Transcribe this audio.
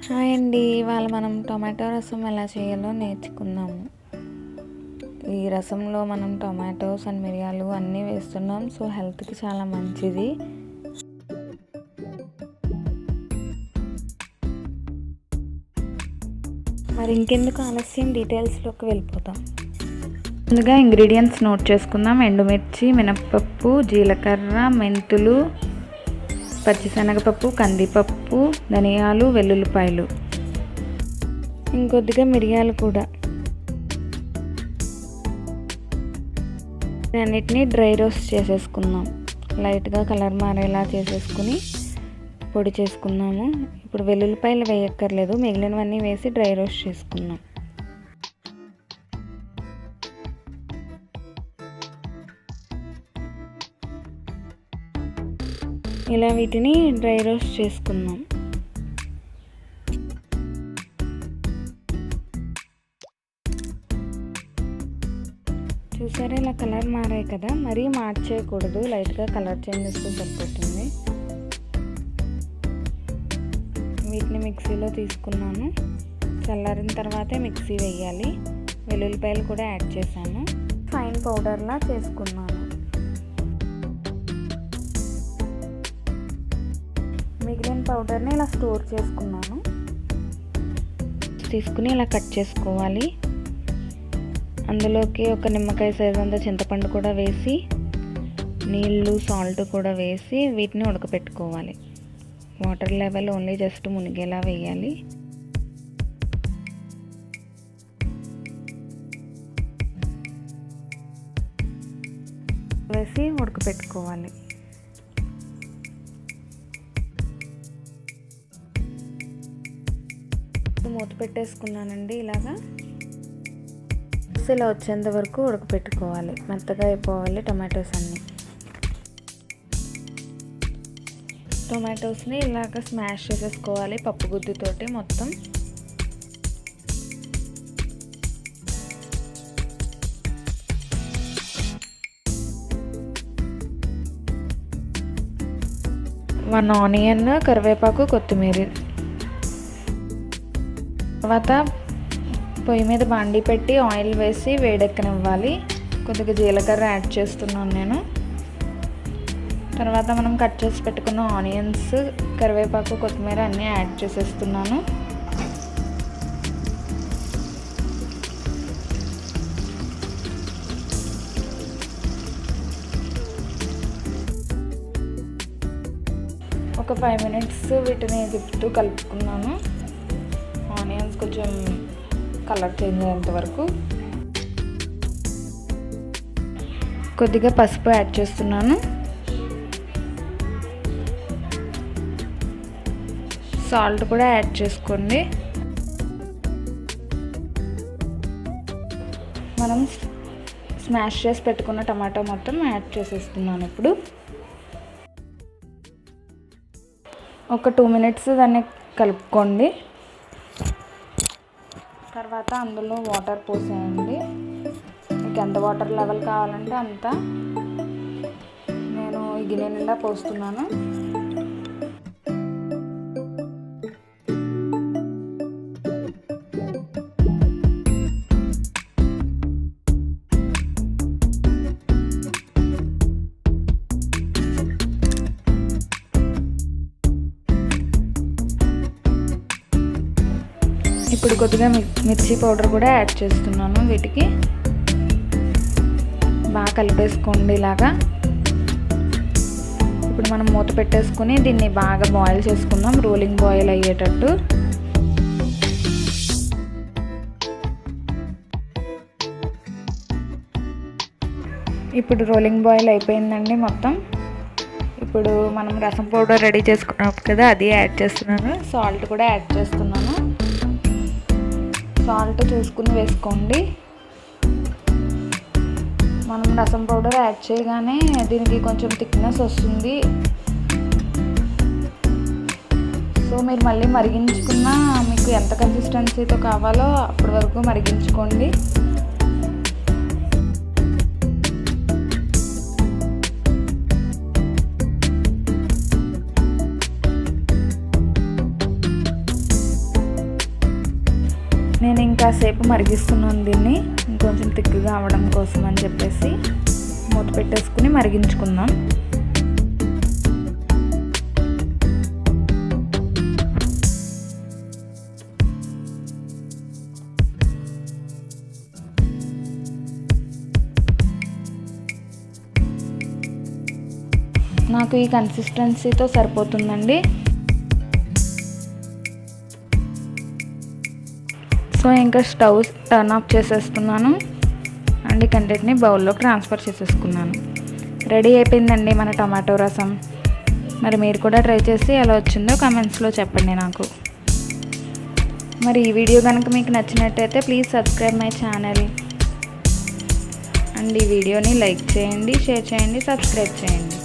Hi అండి, ఇవాళ మనం టొమాటో రసం ఎలా చేయాలో నేర్చుకుందాము. ఈ రసంలో మనం టొమాటోస్ అండ్ మిరియాలు అన్నీ వేస్తున్నాం. సో హెల్త్కి చాలా మంచిది. మరి ఇంకెందుకు ఆలస్యం, డీటెయిల్స్లోకి వెళ్ళిపోతాం. ముందుగా ఇంగ్రీడియంట్స్ నోట్ చేసుకుందాం. ఎండుమిర్చి, మినప్పప్పు, జీలకర్ర, మెంతులు, పచ్చిశనగపప్పు, కందిపప్పు, ధనియాలు, వెల్లుల్లిపాయలు, ఇంకొద్దిగా మిరియాలు కూడా. అన్నిటినీ డ్రై రోస్ట్ చేసేసుకుందాం. లైట్గా కలర్ మారేలా చేసేసుకుని పొడి చేసుకున్నాము. ఇప్పుడు వెల్లుల్లిపాయలు వేయక్కర్లేదు, మిగిలినవన్నీ వేసి డ్రై రోస్ట్ చేసుకుందాం. ఇలా వీటిని డ్రై రోస్ట్ చేసుకుందాం. చూసారా, ఇలా కలర్ మారాయి కదా, మరీ మార్చేయకూడదు, లైట్గా కలర్ చేంజ్ చేస్తే సరిపోతుంది. వీటిని మిక్సీలో తీసుకున్నాను. చల్లారిన తర్వాతే మిక్సీ వేయాలి. వెల్లుల్లిపాయలు కూడా యాడ్ చేశాను. ఫైన్ పౌడర్లా చేసుకున్నాను. మిగిలిన పౌడర్ని ఇలా స్టోర్ చేసుకున్నాను. తీసుకుని ఇలా కట్ చేసుకోవాలి. అందులోకి ఒక నిమ్మకాయ సైజ్ అంత చింతపండు కూడా వేసి, నీళ్ళు, సాల్ట్ కూడా వేసి వీటిని ఉడకపెట్టుకోవాలి. వాటర్ లెవెల్ ఓన్లీ జస్ట్ మునిగేలా వేయాలి. వేసి ఉడకపెట్టుకోవాలి. మూత పెట్టేసుకున్నానండి. ఇలాగా ఇలా వచ్చేంత వరకు ఉడకపెట్టుకోవాలి. మెత్తగా అయిపోవాలి టొమాటోస్ అన్నీ. టొమాటోస్ని ఇలాగ స్మాష్ చేసేసుకోవాలి పప్పు గుత్తితోటి మొత్తం. వన్ ఆనియన్, కరివేపాకు, కొత్తిమీర. తర్వాత పొయ్యి మీద బాండీ పెట్టి ఆయిల్ వేసి వేడెక్కనివ్వాలి. కొద్దిగా జీలకర్ర యాడ్ చేస్తున్నాను నేను. తర్వాత మనం కట్ చేసి పెట్టుకున్న ఆనియన్స్, కరివేపాకు, కొత్తిమీర అన్నీ యాడ్ చేసేస్తున్నాను. ఒక 5 మినిట్స్ వీటిని తిప్పుతూ కలుపుకున్నాను. ఆనియన్స్ కొంచెం కలర్ చేంజ్ అయ్యేంత వరకు. కొద్దిగా పసుపు యాడ్ చేస్తున్నాను. సాల్ట్ కూడా యాడ్ చేసుకోండి. మనం స్మాష్ చేసి పెట్టుకున్న టమాటో మొత్తం యాడ్ చేసేస్తున్నాను. ఇప్పుడు ఒక 2 మినిట్స్ దాన్ని కలుపుకోండి. తర్వాత అందులో వాటర్ పోసేయండి. మీకు ఎంత వాటర్ లెవెల్ కావాలంటే అంత. నేను ఈ గిన్నె నిండా పోస్తున్నాను. ఇప్పుడు కొద్దిగా మిర్చి పౌడర్ కూడా యాడ్ చేస్తున్నాను. వీటికి బాగా కలిపేసుకోండి ఇలాగా. ఇప్పుడు మనం మూత పెట్టేసుకుని దీన్ని బాగా బాయిల్ చేసుకుందాం, రోలింగ్ బాయిల్ అయ్యేటట్టు. ఇప్పుడు రోలింగ్ బాయిల్ అయిపోయిందండి మొత్తం. ఇప్పుడు మనం రసం పౌడర్ రెడీ చేసుకున్నాం కదా, అది యాడ్ చేస్తున్నాను. సాల్ట్ కూడా యాడ్ చేస్తున్నాను. సాల్ట్ చూసుకుని వేసుకోండి. మనం రసం పౌడర్ యాడ్ చేయగానే దీనికి కొంచెం థిక్నెస్ వస్తుంది. సో మీరు మళ్ళీ మరిగించుకున్న మీకు ఎంత కన్సిస్టెన్సీతో కావాలో అప్పటి వరకు మరిగించుకోండి. ఇంకాసేపు మరిగిస్తున్నాను దీన్ని, ఇంకొంచెం తిక్కుగా అవ్వడం కోసం అని చెప్పేసి మూత పెట్టేసుకుని మరిగించుకుందాం. నాకు ఈ కన్సిస్టెన్సీతో సరిపోతుందండి. సో ఇంకా స్టవ్ టర్న్ ఆఫ్ చేసేస్తున్నాను అండ్ ఈ కంటెంట్ని బౌల్లోకి ట్రాన్స్ఫర్ చేసేసుకున్నాను. రెడీ అయిపోయిందండి మన టమాటో రసం. మరి మీరు కూడా ట్రై చేసి ఎలా వచ్చిందో కామెంట్స్లో చెప్పండి నాకు. మరి ఈ వీడియో కనుక మీకు నచ్చినట్టయితే please subscribe my channel and ఈ వీడియోని లైక్ చేయండి, షేర్ చేయండి, సబ్స్క్రైబ్ చేయండి.